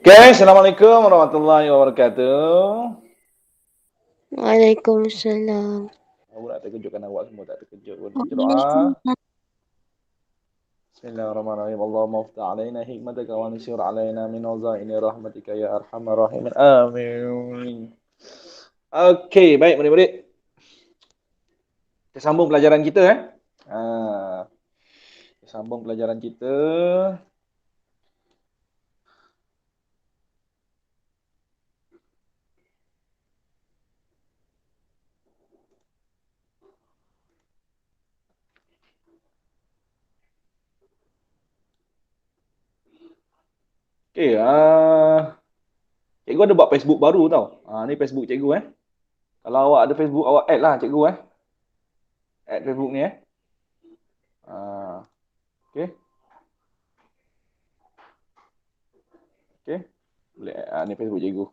Oke, Assalamualaikum warahmatullahi wabarakatuh. Waalaikumsalam. Aku nak terkejutkan awak semua, tak terkejut pun. Baca doa. Waalaikumsalam. Bismillahirrahmanirrahim. Allahumma aftah alaina hikmataka wa nisir alaina min wazaini rahmatika ya arhamar rahimin. Amin. Okey, baik murid-murid. Kita sambung pelajaran kita Kita sambung pelajaran kita. Okey, cikgu ada buat Facebook baru tau. Ni Facebook cikgu Kalau awak ada Facebook, awak add lah cikgu Add Facebook ni Okey. Okey. Boleh ni Facebook cikgu.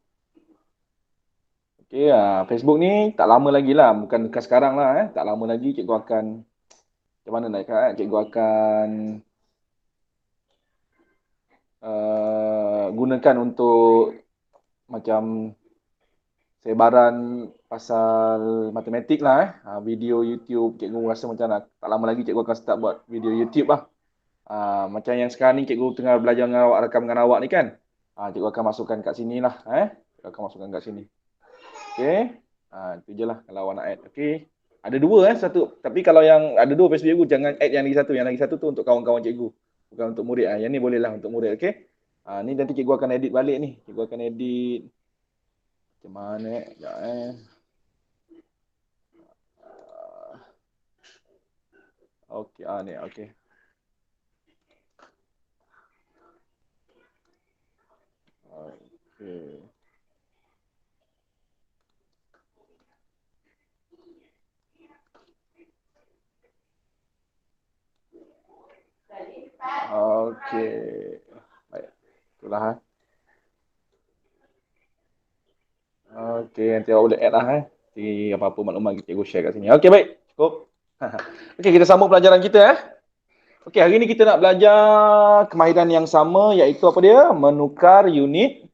Okey, Facebook ni tak lama lagi lah, bukan sekarang lah tak lama lagi cikgu akan macam mana nak cakap cikgu akan gunakan untuk macam sebaran pasal matematik lah video YouTube. Cikgu rasa macam tak lama lagi cikgu akan start buat video YouTube lah. Macam yang sekarang ni cikgu tengah belajar dengan awak, rakam dengan awak ni kan. Cikgu akan masukkan kat sini lah cikgu akan masukkan kat sini. Okey. Itu je lah kalau awak nak add. Okey. Ada dua satu. Tapi kalau yang ada dua Facebook cikgu, jangan add yang lagi satu. Yang lagi satu tu untuk kawan-kawan cikgu. Bukan untuk murid. Yang ni boleh lah untuk murid. Okey. Ni nanti cikgu akan edit balik ni. Cikgu akan edit. Macam mana sekejap Okey. Ni. Okey. Okey. Okey. Baik. Itulah Okey, nanti awak boleh add lah Nanti apa-apa maklumat cikgu share kat sini. Okey, baik. Cukup. Okey, kita sambung pelajaran kita Okey, hari ni kita nak belajar kemahiran yang sama, iaitu apa dia? Menukar unit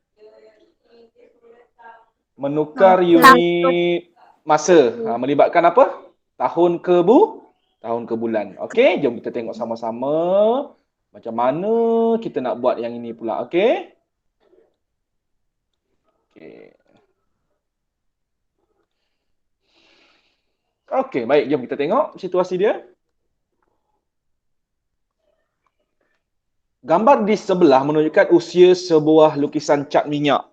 masa. Melibatkan apa? Tahun ke bulan. Okey, jom kita tengok sama-sama macam mana kita nak buat yang ini pula. Okey. Okey. Okey, baik. Jom kita tengok situasi dia. Gambar di sebelah menunjukkan usia sebuah lukisan cat minyak.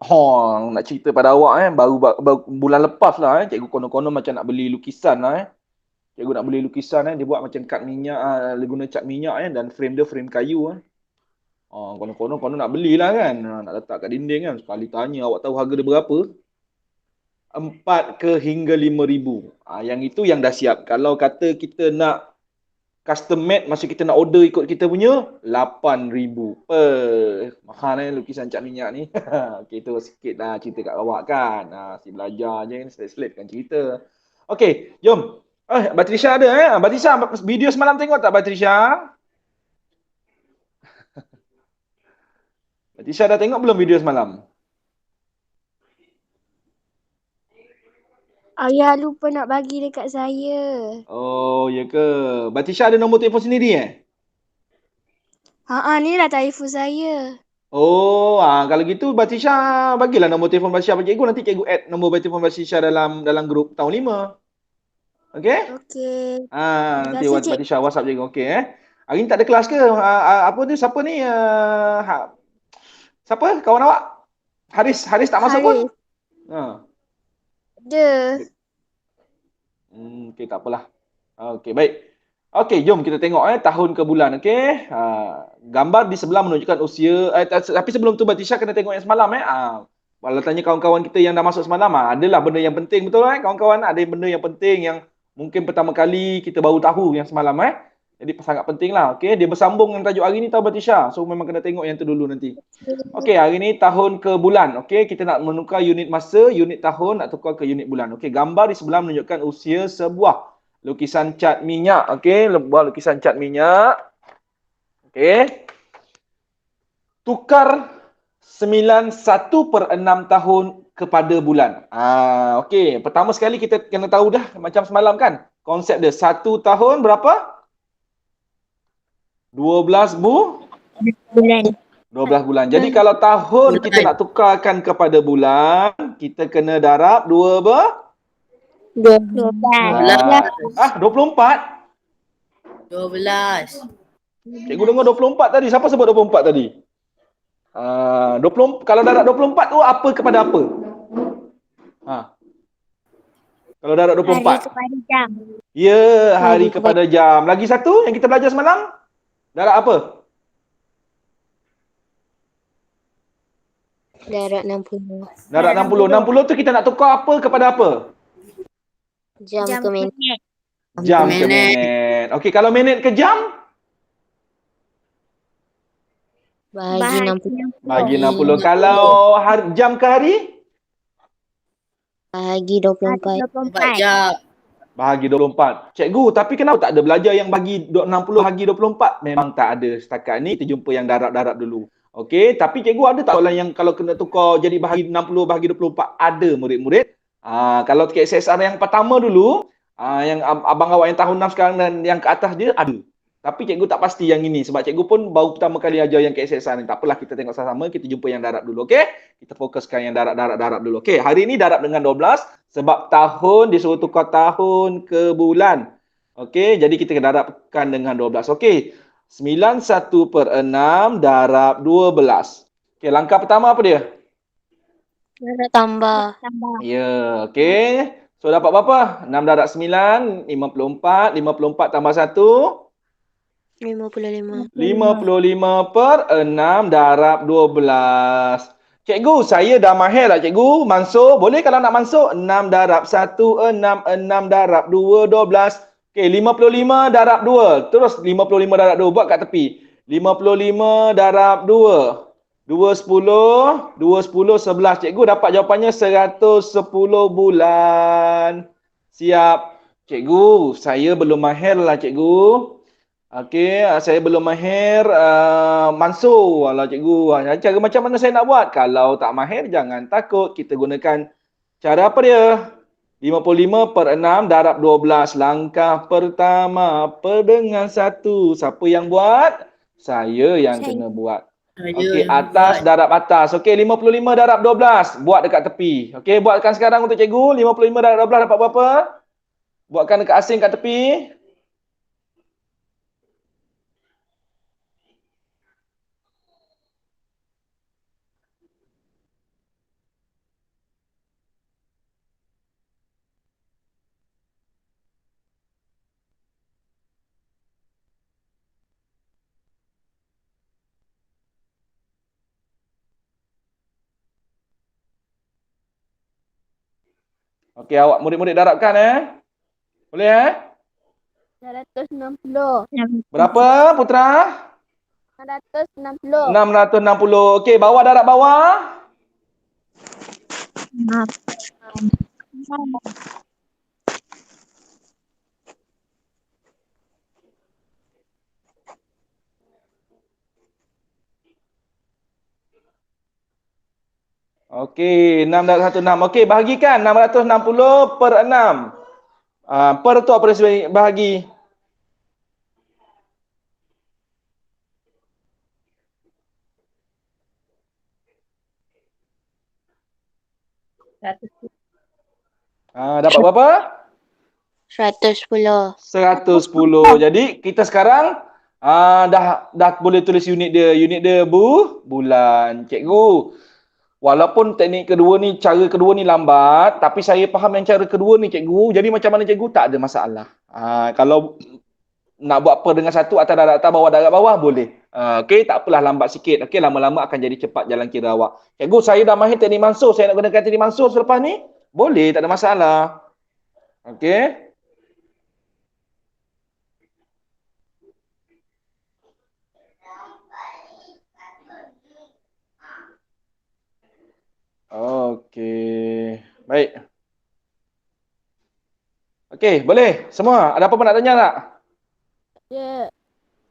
Nak cerita pada awak baru bulan lepas lah cikgu konon-konon macam nak beli lukisan lah Cikgu nak beli lukisan dia buat macam cat minyak, dia guna cat minyak dan frame dia frame kayu konon-konon nak belilah kan. Nak letak kat dinding kan. Sekali tanya, awak tahu harga dia berapa? 4 ke hingga 5,000. Yang itu yang dah siap. Kalau kata kita nak custom made, maksud kita nak order ikut kita punya, 8,000. Mahal lukisan cat minyak ni. Okey, tu sikit dah cerita kat awak kan. Si belajar je, slip-slip kan cerita. Okey, jom. Batrisha ada Batrisha, video semalam tengok tak Batrisha? Batrisha dah tengok belum video semalam? Ayah lupa nak bagi dekat saya. Oh, ya ke? Batrisha ada nombor telefon sendiri Ni lah telefon saya. Oh, kalau gitu Batrisha bagilah nombor telefon Batrisha pada cikgu, nanti cikgu add nombor telefon Batrisha dalam grup tahun 5. Okey? Okey. Terima Nanti kasih, Cik. Batrisha WhatsApp cikgu. Okey Hari ni tak ada kelas ke? Apa tu? Siapa ni? Siapa kawan awak? Haris tak masuk pun? Haris. Ha. Ada. Okey, tak apalah. Okey, baik. Okey, jom kita tengok tahun ke bulan. Okey. Gambar di sebelah menunjukkan usia. Tapi sebelum tu Batrisha kena tengok yang semalam Kalau tanya kawan-kawan kita yang dah masuk semalam, adalah benda yang penting betul kawan-kawan. Ada benda yang penting yang mungkin pertama kali kita baru tahu yang semalam Jadi sangat penting lah. Okey, dia bersambung dengan tajuk hari ni tahu Batrisha. So memang kena tengok yang tu dulu nanti. Okey, hari ni tahun ke bulan. Okey, kita nak menukar unit masa, unit tahun nak tukar ke unit bulan. Okey, gambar di sebelah menunjukkan usia sebuah lukisan cat minyak. Okey, buat lukisan cat minyak. Okey. Tukar 1/6 tahun kepada bulan. Okey, pertama sekali kita kena tahu dah macam semalam kan. Konsep dia 1 tahun berapa? 12 Bulan. 12 bulan. Jadi kalau tahun kita nak tukarkan kepada bulan, kita kena darab 2 12. 24? 12. Cikgu dengar 24 tadi. Siapa sebut 24 tadi? 20, kalau darab 24 tu apa kepada apa? Kalau darab 24. Hari kepada jam. Ya, hari kepada jam. Lagi satu yang kita belajar semalam? Darab apa? Darab 60. Darab 60. 60 tu kita nak tukar apa kepada apa? Jam ke minit. Jam ke minit. Okey, kalau minit ke jam? Bahagi 60. Bagi 60. Kalau jam ke hari? Bahagi 24. 4 jam. Bahagi 24. Cikgu, tapi kenapa tak ada belajar yang bagi 60 bahagi 24? Memang tak ada. Setakat ni kita jumpa yang darab-darab dulu. Okey, tapi cikgu ada tak soalan yang kalau kena tukar jadi bahagi 60 bahagi 24? Ada murid-murid. Kalau KSSR yang pertama dulu, yang abang awak yang tahun 6 sekarang dan yang ke atas dia ada. Tapi cikgu tak pasti yang ini sebab cikgu pun baru pertama kali ajar yang KSSR ni. Tak apalah, kita tengok sama-sama, kita jumpa yang darab dulu, okey? Kita fokuskan yang darab dulu. Okey, hari ini darab dengan 12 sebab tahun disuruh tukar tahun ke bulan. Okey, jadi kita darabkan dengan 12. Okey. 91/6 darab 12. Okey, langkah pertama apa dia? Darab tambah. Ya, okey. So dapat berapa? 6 darab 9, 54. 54 tambah 1. 55. 55/6 darab 12. Cikgu, saya dah mahir lah cikgu. Mansur, boleh kalau nak mansur? 6 darab 1, 6. 6 darab 2, 12. Okey, 55 darab 2. Terus 55 darab 2. Buat kat tepi. 55 darab 2. 2, 10. 2, 10, 11. Cikgu dapat jawapannya 110 bulan. Siap. Cikgu, saya belum mahir lah cikgu. Okey, saya belum mahir mansur. Alah cikgu, cara macam mana saya nak buat? Kalau tak mahir, jangan takut. Kita gunakan cara apa dia? 55/6 darab 12. Langkah pertama, per dengan 1. Siapa yang buat? Saya yang kena buat. Okey, atas darab atas. Okey, 55 darab 12. Buat dekat tepi. Okey, buatkan sekarang untuk cikgu. 55 darab 12 dapat berapa? Buatkan dekat asing kat tepi. Okey, awak murid-murid darabkan Boleh 660. Berapa Putra? 660. 660. Okey, bawah darab bawah. Okey, 6 darab 1, 6. Okey, bahagikan 660/6. Per tu apa dia bahagi? Dapat berapa? 110. 110. Jadi kita sekarang dah boleh tulis unit dia. Unit dia bulan. Cikgu, walaupun teknik kedua ni, cara kedua ni lambat, tapi saya faham yang cara kedua ni cikgu. Jadi macam mana cikgu? Tak ada masalah. Kalau nak buat per dengan 1 atas darab atas, bawah darab bawah, boleh. Okey, tak apalah lambat sikit. Okey, lama-lama akan jadi cepat jalan kira awak. Cikgu, saya dah mahir teknik mansur. Saya nak gunakan teknik mansur selepas ni? Boleh, tak ada masalah. Okey. Okey. Baik. Okey, boleh? Semua? Ada apa-apa nak tanya tak?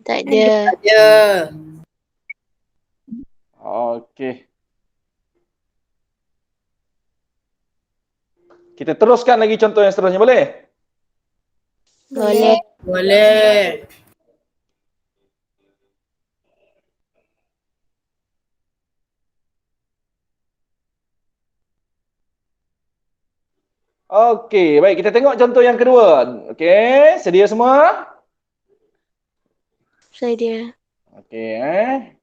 Tak ada. Ya. Okey. Kita teruskan lagi contoh yang seterusnya, boleh? Boleh. Boleh. Okey, baik, kita tengok contoh yang kedua. Okey, sedia semua? Sedia. Okey,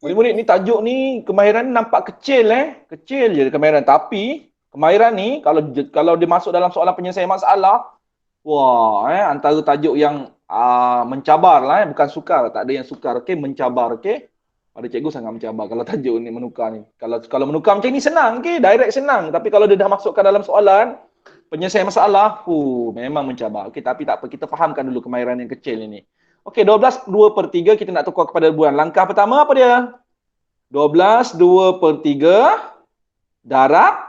murid-murid ni tajuk ni kemahiran ni nampak kecil Kecil je kemahiran, tapi kemahiran ni kalau dia masuk dalam soalan penyelesaian masalah, wah, antara tajuk yang mencabar lah, bukan sukar, tak ada yang sukar, okey, mencabar, okey. Pada cikgu sangat mencabar kalau tajuk ni menukar ni. Kalau menukar macam ni senang, okey, direct senang, tapi kalau dia dah masukkan dalam soalan penyelesaian masalah, memang mencabar. Okey, tapi tak apa, kita fahamkan dulu kemahiran yang kecil ini. Okey, 12/2/3 kita nak tukar kepada ribuan. Langkah pertama apa dia? 12/2/3 darab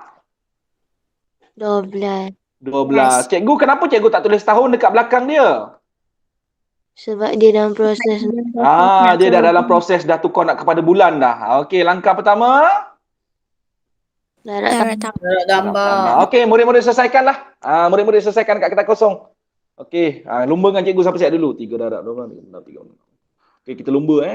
12. 12. Cikgu, kenapa cikgu tak tulis tahun dekat belakang dia? Sebab dia dalam proses. Dia dah dalam proses dah tukar nak kepada bulan dah. Okey, langkah pertama Darab Darab gambar. okey, murid-murid selesaikanlah. Murid-murid selesaikan kat kertas kosong. Okey, lumba dengan cikgu siapa siap dulu? 3 darab 12, 3. Okey, kita lumba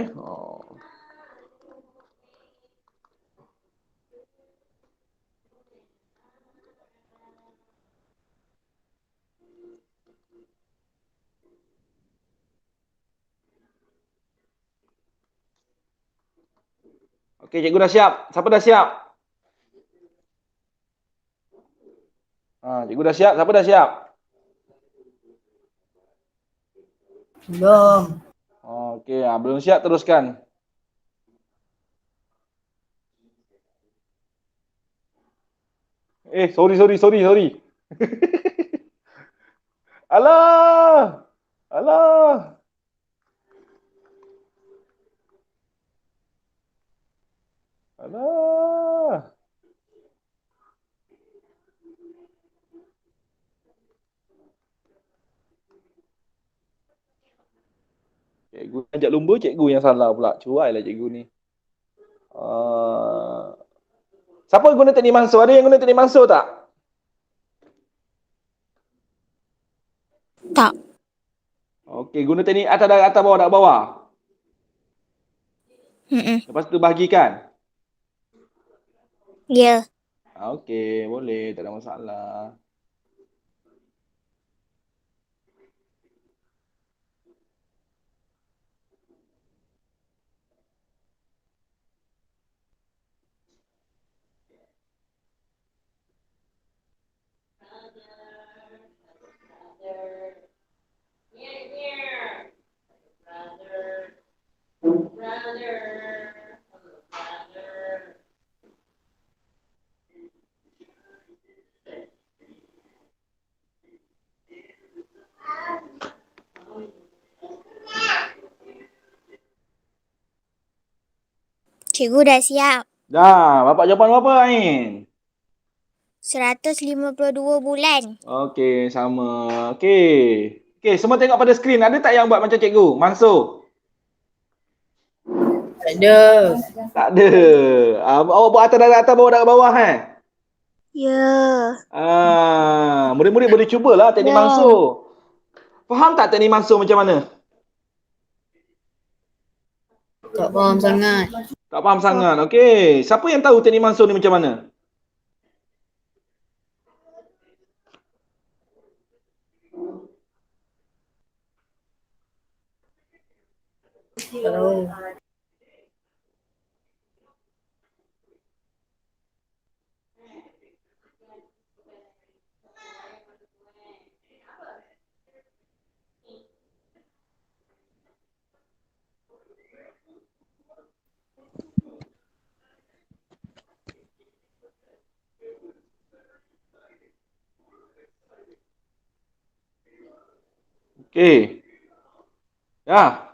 Okey, cikgu dah siap. Siapa dah siap? Cikgu dah siap. Siapa dah siap? Belum. Okey, belum siap, teruskan. Sorry. Alah. Alah. Alah. Cikgu ajak lumba, cikgu yang salah pula. Cuailah cikgu ni. Siapa guna teknik mansur? Ada yang guna teknik mansur tak? Tak. Okey, guna teknik atas bawah. Lepas tu bahagikan. Ya. Okey, boleh, tak ada masalah. Cikgu dah siap. Dah, bapak jawapan berapa, Ain? 152 bulan. Okey, sama. Okey, semua tengok pada skrin. Ada tak yang buat macam cikgu? Mansur? Tak ada. Tak ada. Awak buat atas bawah darab bawah Ya. Murid-murid boleh cubalah teknik mansur. Faham tak teknik mansur macam mana? Tak faham sangat. Tak faham sangat. Okey, siapa yang tahu teknik mansur ni macam mana? Tahu. Okey. Ya.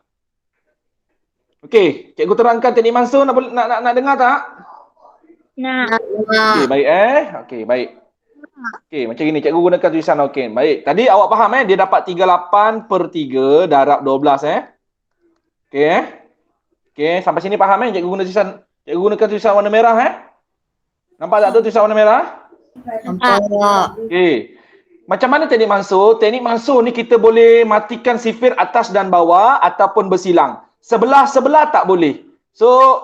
Okey, cikgu terangkan teknik mansur, nak dengar tak? Nak. Okey, baik Okey, baik. Okey, macam ni cikgu gunakan tulisan. Okey, baik. Tadi awak faham dia dapat 38/3 darab 12 Okey Okey, sampai sini faham cikgu gunakan tulisan warna merah Nampak tak tu tulisan warna merah? Nampak. Okey. Macam mana teknik mansuh? Teknik mansuh ni kita boleh matikan sifir atas dan bawah ataupun bersilang. Sebelah-sebelah tak boleh. So,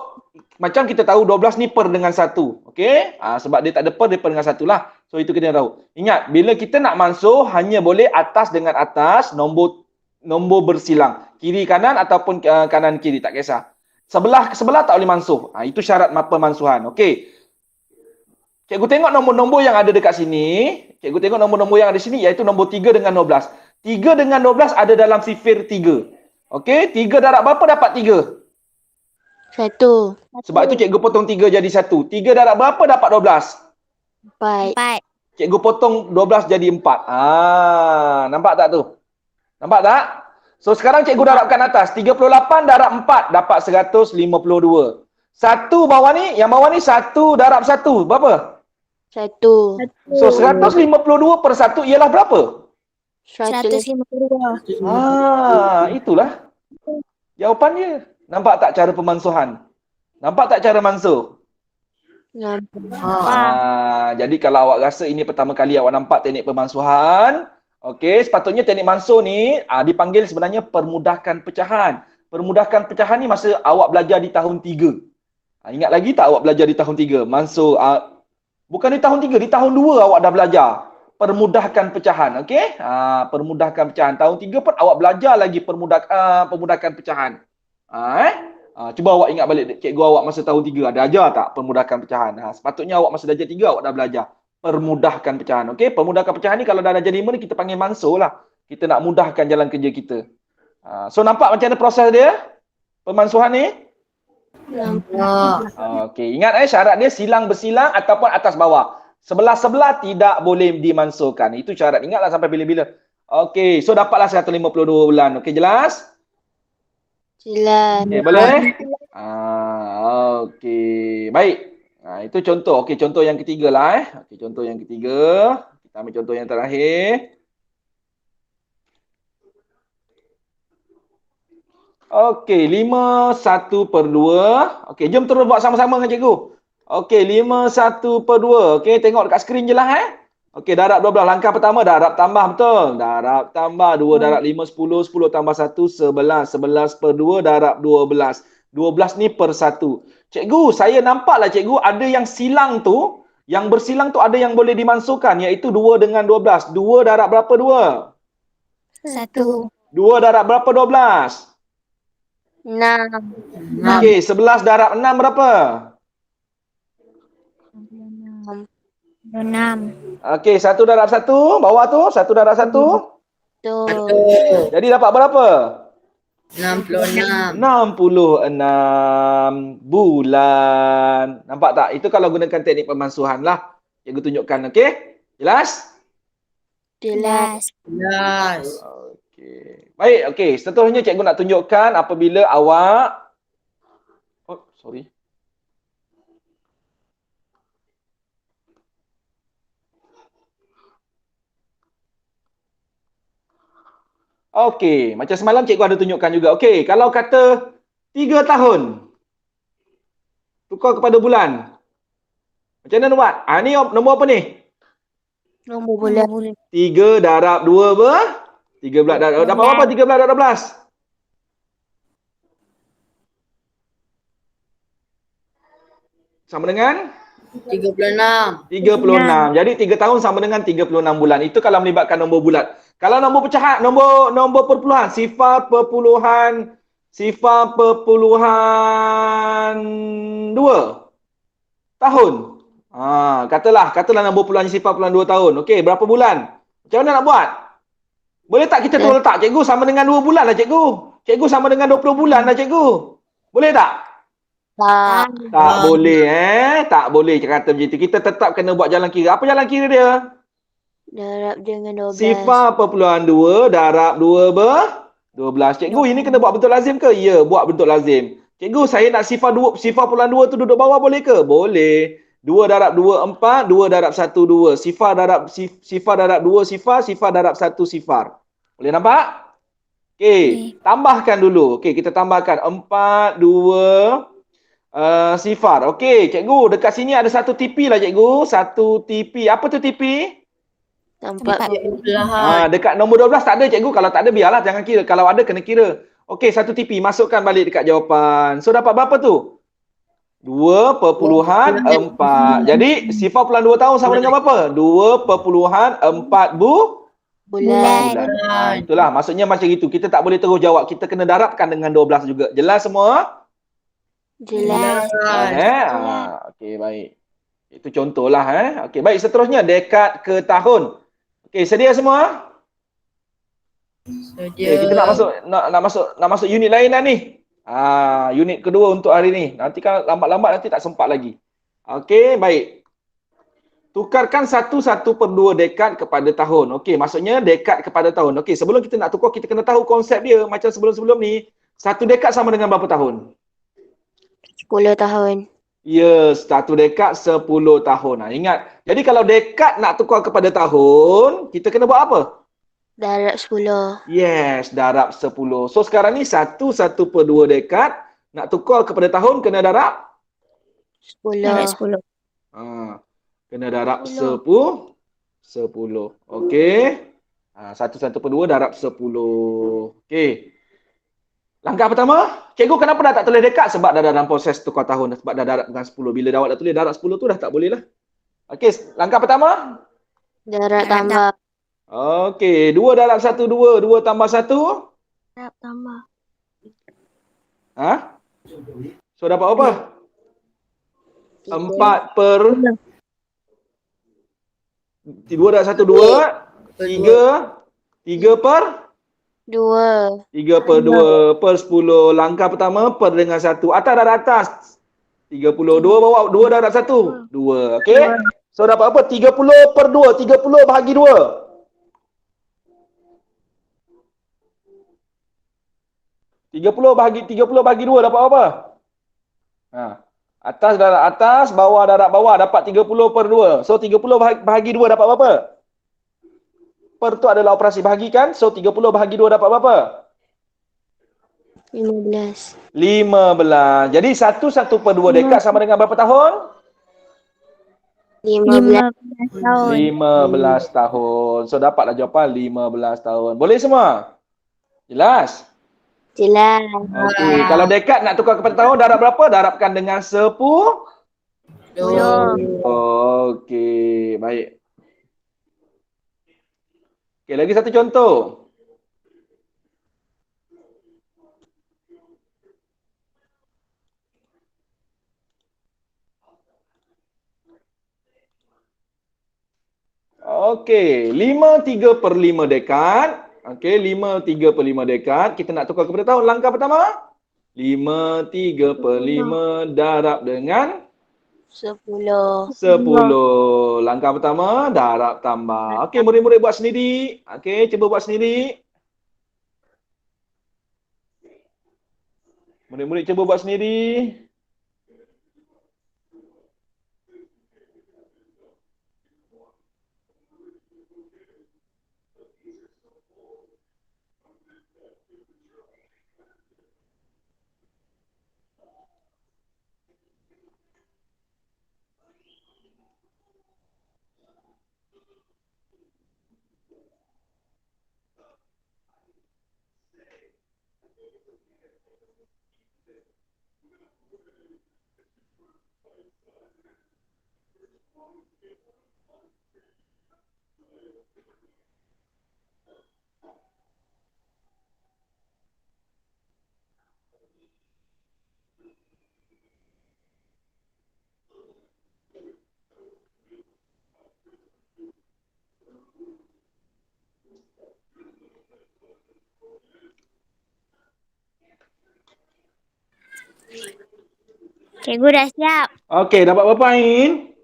macam kita tahu 12 ni per dengan 1. Okey? Sebab dia tak ada per, dia per dengan 1 lah. So, itu kita tahu. Ingat, bila kita nak mansuh, hanya boleh atas dengan atas, nombor bersilang. Kiri kanan ataupun kanan kiri, tak kisah. Sebelah ke sebelah tak boleh mansuh. Itu syarat pemansuhan. Okey. Cikgu tengok nombor-nombor yang ada dekat sini. Cikgu tengok nombor-nombor yang ada sini iaitu nombor 3 dengan 12. 3 dengan 12 ada dalam sifir 3. Okey, 3 darab berapa dapat 3? 1, Sebab itu cikgu potong 3 jadi 1. 3 darab berapa dapat 12? 4, 4. Cikgu potong 12 jadi 4. Nampak tak tu? Nampak tak? So sekarang cikgu darabkan atas. 38 darab 4 dapat 152. Satu bawah ni, yang bawah ni 1 darab 1. Berapa? 1, So 152 per 1 ialah berapa? 152, 152. Itulah jawapannya. Nampak tak cara pemansuhan? Nampak tak cara mansuh? Jadi kalau awak rasa ini pertama kali awak nampak teknik pemansuhan, okey, sepatutnya teknik mansuh ni dipanggil sebenarnya permudahkan pecahan. Permudahkan pecahan ni masa awak belajar di tahun 3. Ingat lagi tak awak belajar di tahun 3? Mansuh bukan di tahun 3, di tahun 2 awak dah belajar permudahkan pecahan, okey? Permudahkan pecahan. Tahun 3 pun awak belajar lagi permudahkan pecahan. Cuba awak ingat balik cikgu awak masa tahun 3 ada ajar tak permudahkan pecahan? Sepatutnya awak masa darjah 3 awak dah belajar permudahkan pecahan. Okey, permudahkan pecahan ni kalau dah darjah 5 ni kita panggil mansuh lah. Kita nak mudahkan jalan kerja kita. So nampak macam mana proses dia? Pemansuhan ni? Nampak. Okey, ingat syarat dia silang bersilang ataupun atas bawah. Sebelah-sebelah tidak boleh dimansuhkan. Itu syarat. Ingatlah sampai bila-bila. Okey, so dapatlah 152 bulan. Okey, jelas? jelas. Okey, boleh? Okey. Baik. Itu contoh. Okey, contoh yang ketiga lah. Okey, contoh yang ketiga. Kita ambil contoh yang terakhir. Okey, 5/1/2. Okey, jom terus buat sama-sama dengan cikgu. Okey, 5/1/2. Okey, tengok dekat skrin je lah. Okey, darab 12. Langkah pertama, darab tambah, betul? Darab tambah. 2 darab 5, 10. 10 tambah 1, 11. 11/2 darab 12. 12 ni per 1. Cikgu, saya nampaklah cikgu ada yang silang tu, yang bersilang tu ada yang boleh dimansuhkan, iaitu 2 dengan 12. 2 darab berapa 2? 1. 2 darab berapa 12? 6, Okey, 11 darab 6 berapa? 6. Okey, 1 darab 1, bawah tu, 1 darab 1. betul. Jadi dapat berapa? 66. 66 bulan. Nampak tak? Itu kalau gunakan teknik pemansuhan lah. Cikgu tunjukkan, okey? Jelas? Jelas. Jelas. Okey. Baik, okey. Seterusnya cikgu nak tunjukkan apabila awak sorry. Okey, macam semalam cikgu ada tunjukkan juga. Okey, kalau kata 3 tahun tukar kepada bulan. Macam mana buat? Ni nombor apa ni? Nombor bulan. 3 darab 2 ber? 13 darab berapa? 13 darab 12. Sama dengan 36. 36. Jadi 3 tahun sama dengan 36 bulan. Itu kalau melibatkan nombor bulat. Kalau nombor pecahan, nombor perpuluhan, sifar perpuluhan 2 tahun. Katalah nombor perpuluhan sifar perpuluhan 2 tahun. Okey, berapa bulan? Macam mana nak buat? Boleh tak kita terus letak cikgu sama dengan 2 bulan lah cikgu? Cikgu sama dengan 20 bulan lah cikgu. Boleh tak? Tak. Tak boleh Tak boleh kata macam itu. Kita tetap kena buat jalan kira. Apa jalan kira dia? Darab dengan 12. Sifar perpuluhan 2 darab 2 ber 12. Cikgu, ini kena buat bentuk lazim ke? Ya, buat bentuk lazim. Cikgu, saya nak sifar perpuluhan 2 tu duduk bawah boleh ke? Boleh. 2 darab 2 4, 2 darab 1 2. Sifar darab 2 sifar darab 1 sifar. Boleh nampak? Okey, tambahkan dulu. Okey, kita tambahkan 4 2 Sifar. Okey, cikgu. Dekat sini ada satu TP lah, cikgu. Satu TP. Apa tu TP? Tempat Belahan. Dekat nombor 12 tak ada, cikgu. Kalau tak ada, biarlah. Jangan kira. Kalau ada, kena kira. Okey, satu TP. Masukkan balik dekat jawapan. So, dapat berapa tu? 2.4. Jadi, Sifar pulang 2 tahun sama dengan berapa? 2.4 bulan. Itulah. Maksudnya macam itu. Kita tak boleh terus jawab. Kita kena darabkan dengan 12 juga. Jelas semua? Jelas. Okey, baik. Itu contohlah. Okey, baik. Seterusnya, dekad ke tahun. Okey, sedia semua? Sedia. Kita nak masuk unit lain dah ni. Unit kedua untuk hari ni. Nanti kan lambat-lambat nanti tak sempat lagi. Okey, baik. Tukarkan 1/2 dekad kepada tahun. Okey, maksudnya dekad kepada tahun. Okey, sebelum kita nak tukar, kita kena tahu konsep dia. Macam sebelum-sebelum ni, 1 dekad sama dengan berapa tahun? 10 tahun. Ya, 1 dekad 10 tahun. Ingat. Jadi kalau dekad nak tukar kepada tahun, kita kena buat apa? Darab 10. Yes, darab 10. So sekarang ni 1/2 dekad nak tukar kepada tahun kena darab 10. Kena darab 10. Okey. 1/2 darab 10. Okey. Langkah pertama, cikgu kenapa dah tak tulis dekad? Sebab dah dalam proses tukar tahun, sebab dah darab dengan 10. Bila dah awak dah tulis darab 10 tu dah tak boleh lah. Okey, langkah pertama. Darab tambah. Okey, 2 darab 1, 2. 2 tambah 1. Darab tambah. So dapat apa? 4 per 2 darab 1, 2. 3 per 2. 3 per 2 per 10. Langkah pertama per dengan 1. Atas darab atas. 32 bawah 2 darab 1. 2. Okey. So dapat apa? 30 per 2. 30 bahagi 2. 30 bahagi 2 dapat apa? Atas darab atas, bawah darab bawah dapat 30 per 2. So 30 bahagi 2 dapat berapa? Per tu adalah operasi bahagi kan? So 30 bahagi 2 dapat berapa? 15. 15. Jadi 1/2 dekad sama dengan berapa tahun? 15 tahun. 15 tahun. So dapatlah jawapan 15 tahun. Boleh semua? Jelas? Jelas. Okey, kalau dekad nak tukar kepada tahun darab berapa? Darabkan dengan 10. Okey, baik. Okey, lagi satu contoh. Okey, 5/3/5 dekad. Okey, 5/3/5 dekad. Kita nak tukar kepada tahun. Langkah pertama. 5/3/5 darab dengan 10. 10. Langkah pertama, darab tambah. Okey, murid-murid buat sendiri. Okey, cuba buat sendiri. Murid-murid cuba buat sendiri. Cikgu dah siap. Okey, dapat berapa Ain?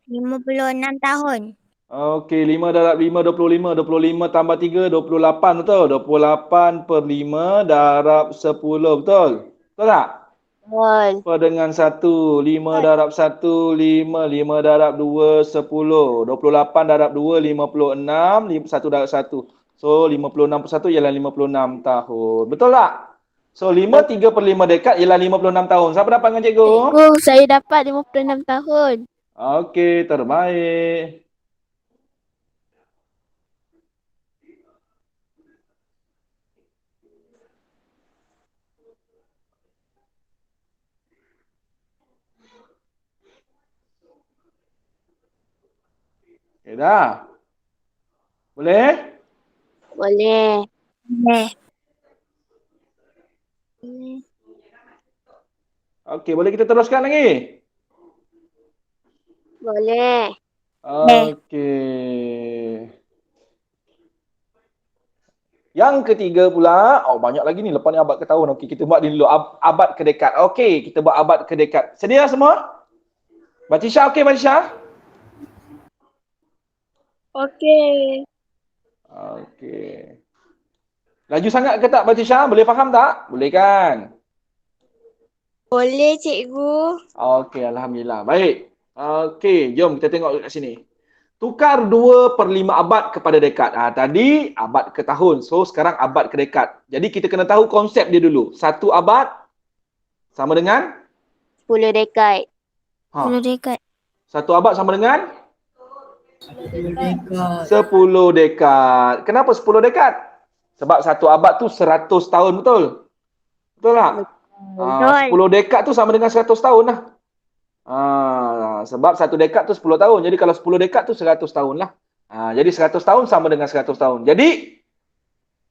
56 tahun. Okey, 5 darab 5, 25. 25 tambah 3, 28 betul? 28 per 5 darab 10 betul? Betul tak? Betul. Per dengan 1, 5 darab 1, 5. 5 darab 2, 10. 28 darab 2, 56. 1 darab 1. So, 56 per 1 ialah 56 tahun. Betul tak? So 3/5 dekad ialah 56 tahun. Siapa dapat dengan cikgu? Cikgu, saya dapat 56 tahun. Okey, terbaik. Okay, dah. Boleh? Boleh. Boleh. Okey, boleh kita teruskan lagi? Boleh. Okey. Yang ketiga pula, banyak lagi ni. Lepas ni abad ke tahun. Okey, kita buat ni dulu. Abad ke dekad. Okey, kita buat abad ke dekad. Sedia semua? Batisha okey, Batisha? Okey. Okey. Laju sangat ke tak, Batisha? Boleh faham tak? Boleh kan? Boleh, cikgu. Okey, Alhamdulillah. Baik. Okey, jom kita tengok kat sini. Tukar 2/5 abad kepada dekad. Tadi abad ke tahun. So, sekarang abad ke dekad. Jadi, kita kena tahu konsep dia dulu. 1 abad sama dengan? 10 dekad. 10 dekad. 1 abad sama dengan? 10 dekad. 10 dekad. Kenapa 10 dekad? Sebab 1 abad tu 100 tahun, betul? Betul tak? Betul. 10 dekad tu sama dengan 100 tahun lah. Sebab 1 dekad tu 10 tahun. Jadi kalau 10 dekad tu 100 tahun lah. Jadi 100 tahun sama dengan 100 tahun. Jadi,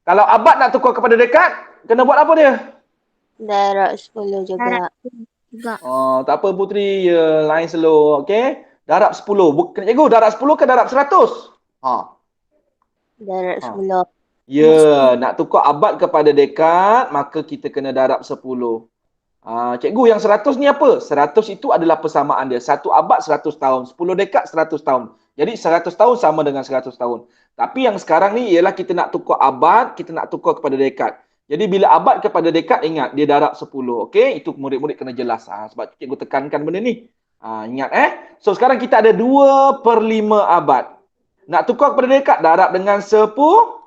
kalau abad nak tukar kepada dekad, kena buat apa dia? Darab 10 juga. Juga. Tak apa Putri, line slow. Okey? Darab 10. Bukan cikgu, darab 10 ke darab 100? Darab 10. Ya, nak tukar abad kepada dekad, maka kita kena darab 10. Cikgu, yang 100 ni apa? 100 itu adalah persamaan dia. 1 abad 100 tahun. 10 dekad 100 tahun. Jadi 100 tahun sama dengan 100 tahun. Tapi yang sekarang ni ialah kita nak tukar abad, kita nak tukar kepada dekad. Jadi bila abad kepada dekad, ingat dia darab 10. Okey? Itu murid-murid kena jelas. Sebab cikgu tekankan benda ni. Ingat So sekarang kita ada 2/5 abad. Nak tukar kepada dekad, darab dengan 10.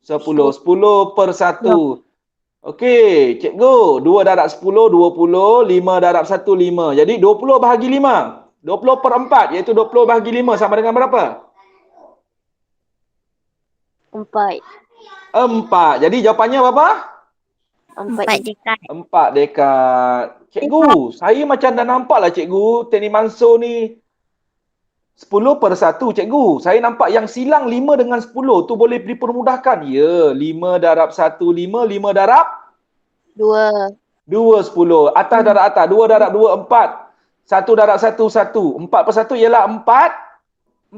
10/1. Okey, cikgu. 2 darab 10, 20. 5 darab 1, 5. Jadi 20 bahagi 5. 20/4, iaitu 20 bahagi 5 sama dengan berapa? 4. 4. Jadi jawapannya berapa? 4 dekad. 4 dekad. Cikgu, saya macam dah nampak lah cikgu, Teknik Mansur ni 10/1, cikgu. Saya nampak yang silang 5 dengan 10 tu boleh dipermudahkan. Ya, 5 darab 1, 5. 5 darab 2. 2, 10. Atas darab atas. 2 darab 2, 4. 1 darab 1, 1. 4/1 ialah 4.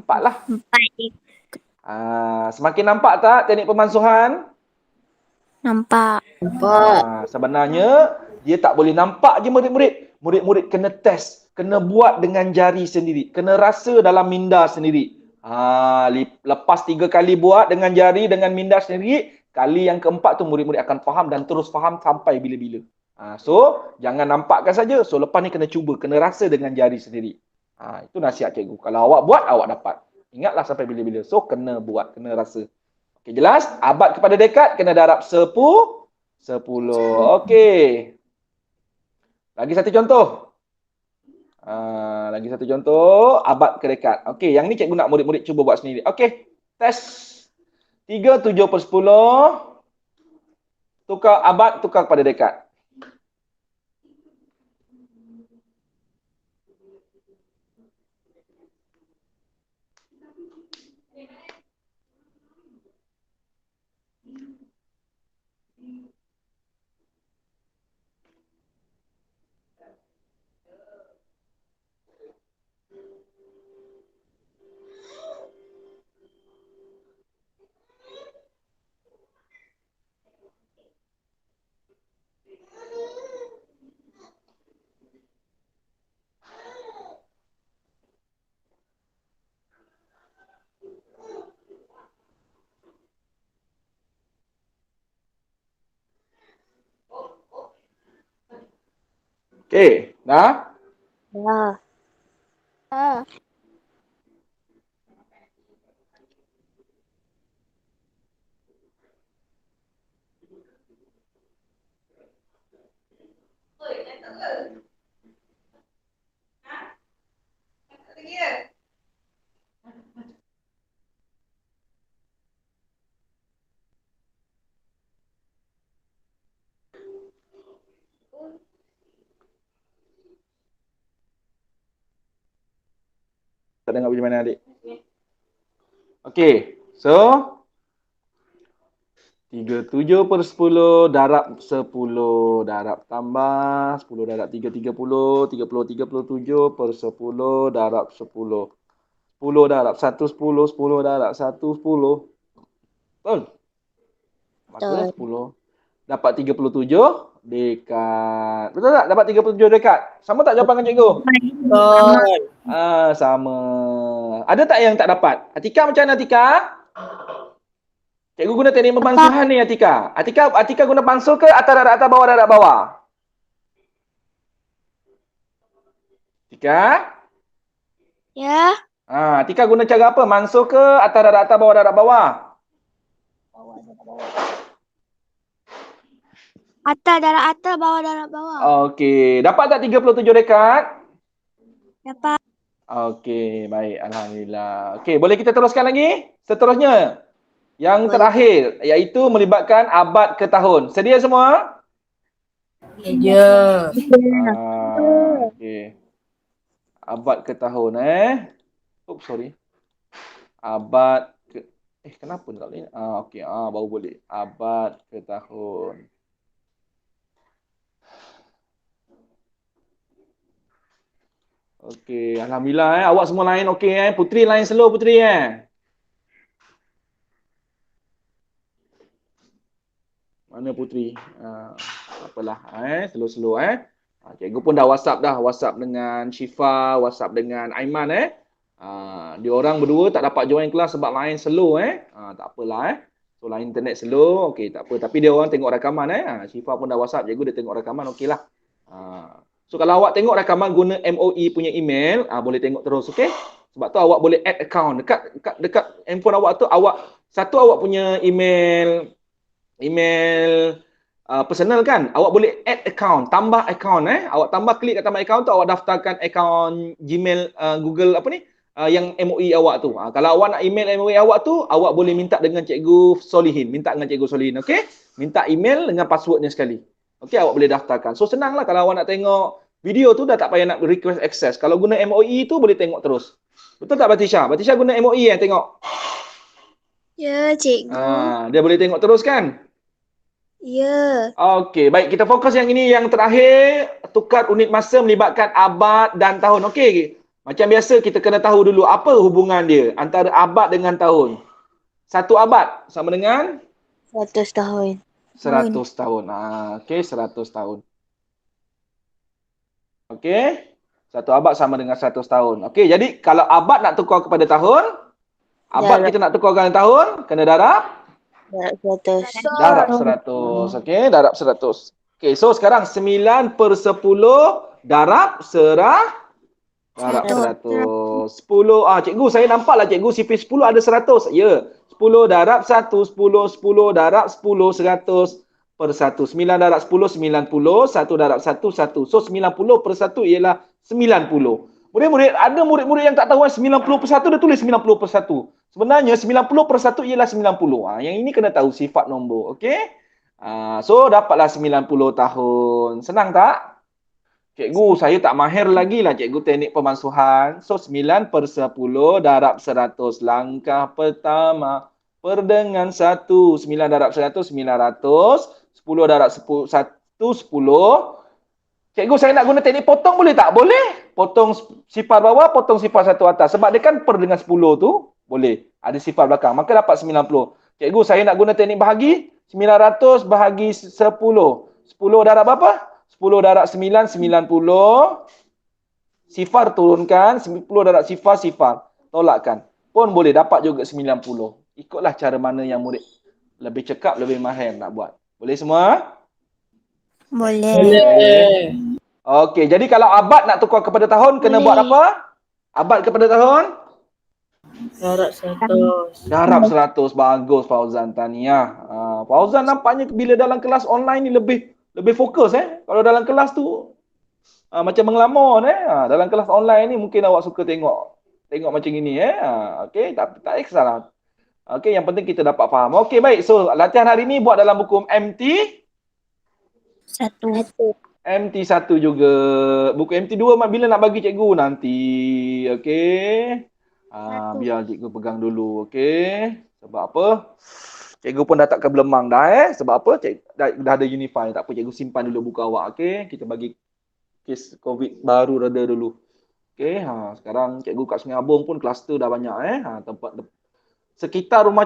4 lah. 4 dekad. Semakin nampak tak teknik pemansuhan? Nampak. Sebenarnya, dia tak boleh nampak je murid-murid. Murid-murid kena test. Kena buat dengan jari sendiri. Kena rasa dalam minda sendiri. Lepas 3 kali buat dengan jari, dengan minda sendiri, kali yang keempat tu murid-murid akan faham dan terus faham sampai bila-bila. So, jangan nampakkan saja. So, lepas ni kena cuba. Kena rasa dengan jari sendiri. Itu nasihat cikgu. Kalau awak buat, awak dapat. Ingatlah sampai bila-bila. So, kena buat. Kena rasa. Okey, jelas? Abad kepada dekad, kena darab 10. Okey. Lagi satu contoh. Lagi satu contoh. Abad ke dekad. Okey, yang ni cikgu nak murid-murid cuba buat sendiri. Okey. Test. 3/7/10. Tukar abad, tukar kepada dekad. Okey, dah? Dah. Tak dengar macam mana adik? Okey. So 37/10 darab 10 darab tambah 10 darab 3 30 37/10 darab 10 10 darab 1 10 10 darab 1 10. Betul? Maka 10 dapat 37 dekat. Betul tak? Dapat 37 dekat. Sama tak jawapan dengan cikgu? Betul. Sama. Ada tak yang tak dapat? Atika macam mana Atika? Cikgu guna teknik pemangsuhan ni Atika. Atika guna bangsul ke atas darab atas, bawah darab bawah? Atika? Ya. Atika guna cara apa? Mangsul ke atas darab atas, bawah darab bawah? Atas darab atas, bawah darab bawah. Okey. Dapat tak 37 dekat? Dapat. Okey, baik. Alhamdulillah. Okey, boleh kita teruskan lagi? Seterusnya. Yang Boleh. terakhir, iaitu melibatkan abad ke tahun. Sedia semua? Ya. Okey. Abad ke tahun Oops, sorry. Abad ke kenapa tak boleh? Okey, baru boleh. Abad ke tahun. Okey, alhamdulillah awak semua lain okey Putri lain slow Putri Mana Putri? Apalah slow-slow cikgu pun dah WhatsApp dengan Syifa, WhatsApp dengan Aiman dia orang berdua tak dapat join kelas sebab lain slow tak apalah So lain internet slow, okey tak apa. Tapi dia orang tengok rakaman Syifa pun dah WhatsApp cikgu, dia tengok rakaman okeylah. So kalau awak tengok rakaman guna MOE punya email, boleh tengok terus okey. Sebab tu awak boleh add account dekat handphone awak tu, awak punya email personal kan, awak boleh add account, tambah account awak klik kat tambah account tu, awak daftarkan account Gmail Google yang MOE awak tu. Kalau awak nak email MOE awak tu, awak boleh minta dengan cikgu Solihin, okey, minta email dengan passwordnya sekali. Okey, awak boleh daftarkan. So senanglah kalau awak nak tengok video tu, dah tak payah nak request access. Kalau guna MOE tu boleh tengok terus. Betul tak Batisha? Batisha guna MOE tengok. Ya, cikgu. Dia boleh tengok terus kan? Ya. Okey, baik, kita fokus yang ini yang terakhir, tukar unit masa melibatkan abad dan tahun. Okey. Macam biasa kita kena tahu dulu apa hubungan dia antara abad dengan tahun. 1 abad sama dengan 100 tahun. 100 tahun. Okey, 100 tahun. Okey. 1 abad sama dengan 100 tahun. Okey, jadi kalau abad nak tukar kepada tahun, abad kita nak tukarkan tahun, kena darab Darab 100. darab 100. Okey, darab 100. Okey, so sekarang 9/10 darab darab 100. 10. Cikgu, saya nampaklah cikgu CP10 ada 100. Ya. 10 darab 1, 10 darab 10, 100 per 1. 9 darab 10, 90. 1 darab 1, 1. So 90 per 1 ialah 90. Murid-murid, ada murid-murid yang tak tahu 90 per 1, dia tulis 90 per 1. Sebenarnya 90 per 1 ialah 90. Yang ini kena tahu sifat nombor. Okey? So dapatlah 90 tahun. Senang tak? Cikgu, saya tak mahir lagi lah cikgu teknik pemansuhan. So 9/10 darab 100. Langkah pertama, per dengan 1. 9 darab 100, 900. 10 darab 1, 10. Cikgu, saya nak guna teknik potong boleh tak? Boleh. Potong sifar bawah, potong sifar satu atas. Sebab dia kan per dengan 10 tu, boleh. Ada sifar belakang. Maka dapat 90. Cikgu, saya nak guna teknik bahagi. 900 bahagi 10. 10 darab apa? 10 darab 9, 90. Sifar turunkan. 10 darab sifar. Tolakkan. Pun boleh dapat juga 90. Ikutlah cara mana yang murid lebih cekap, lebih mahir nak buat. Boleh semua? Boleh. Okey, jadi kalau abad nak tukar kepada tahun, kena buat apa? Abad kepada tahun? Darab 100. Darab 100. Bagus Fauzan, tahniah. Fauzan nampaknya bila dalam kelas online ni lebih lebih fokus Kalau dalam kelas tu macam mengelamun dalam kelas online ni mungkin awak suka tengok macam ini okey, tak kisahlah. Okey, yang penting kita dapat faham. Okey, baik. So, latihan hari ni buat dalam buku MT Satu. MT1 juga. Buku MT2 bila nak bagi cikgu nanti. Okey. Biar cikgu pegang dulu. Okey. Sebab apa? Cikgu pun dah tak ke Belemang dah Sebab apa? Dah ada Unify. Tak apa, cikgu simpan dulu buku awak. Okey. Kita bagi kes COVID baru reda dulu. Okey. Sekarang cikgu kat Sungai Abung pun kluster dah banyak tempat sekitar rumah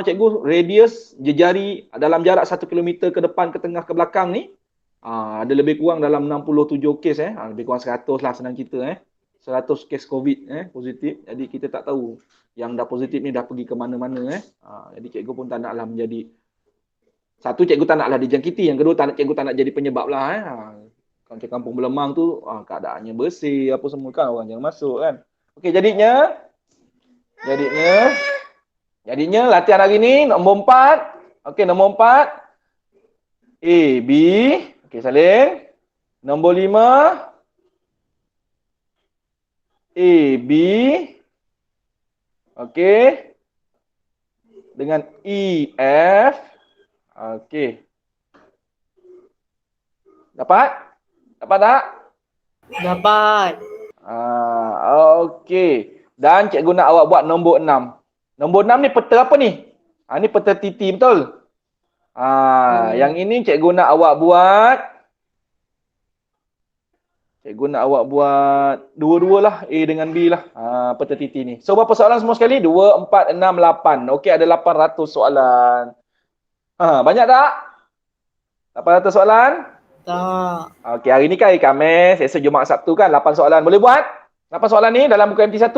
cikgu radius jejari dalam jarak 1 kilometer ke depan, ke tengah, ke belakang ni ada lebih kurang dalam 67 kes lebih kurang 100 lah senang cerita 100 kes COVID positif. Jadi kita tak tahu yang dah positif ni dah pergi ke mana-mana jadi cikgu pun tak naklah menjadi satu, cikgu tak naklah dijangkiti, yang kedua cikgu tak nak jadi penyebab lah kampung Belemang tu keadaannya bersih apa semua kan, orang jangan masuk kan. Okey, Jadinya latihan hari ni nombor 4. Okey, nombor 4. A, B. Okey, salin. Nombor 5. A, B. Okey. Dengan E, F. Okey. Dapat? Dapat tak? Dapat. Okey. Dan cikgu nak awak buat nombor 6. Nombor 6 ni peta apa ni? Ni peta TT betul? Yang ini cikgu nak awak buat. Cikgu nak awak buat dua-dua lah. A dengan B lah. Peta TT ni. So, berapa soalan semua sekali? 2, 4, 6, 8. Okey, ada 800 soalan. Banyak tak? 800 soalan? Tak. Okey, hari ni kan hari Khamis. Esok Jumaat Sabtu kan? 8 soalan. Boleh buat? 8 soalan ni dalam buku MT1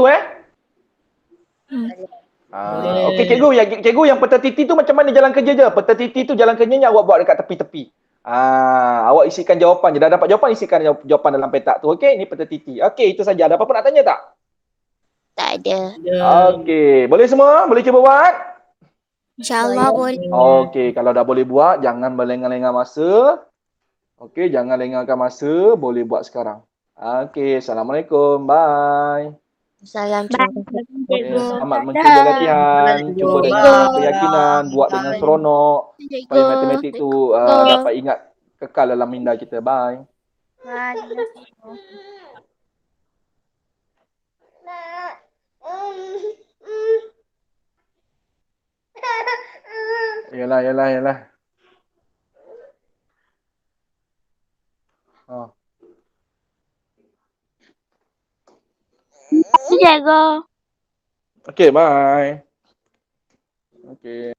Okey, cikgu yang peta titi tu macam mana jalan kerja je? Peta titi tu jalan kerjanya awak buat dekat tepi-tepi. Awak isikan jawapan je. Dah dapat jawapan, isikan jawapan dalam petak tu. Okey, ni peta titi. Okey, itu saja. Ada apa-apa nak tanya tak? Tak ada. Okey, boleh semua? Boleh cuba buat? InsyaAllah boleh. Okey, kalau dah boleh buat, jangan berlengah-lengah masa. Okey, jangan lengahkan masa. Boleh buat sekarang. Okey, Assalamualaikum. Bye. Salam. Selamat mencuba latihan, cuba dengan keyakinan, buat dengan seronok supaya matematik tu dapat ingat kekal dalam minda kita. Bye. Yalah. Cikgu. Okey, bye. Okey.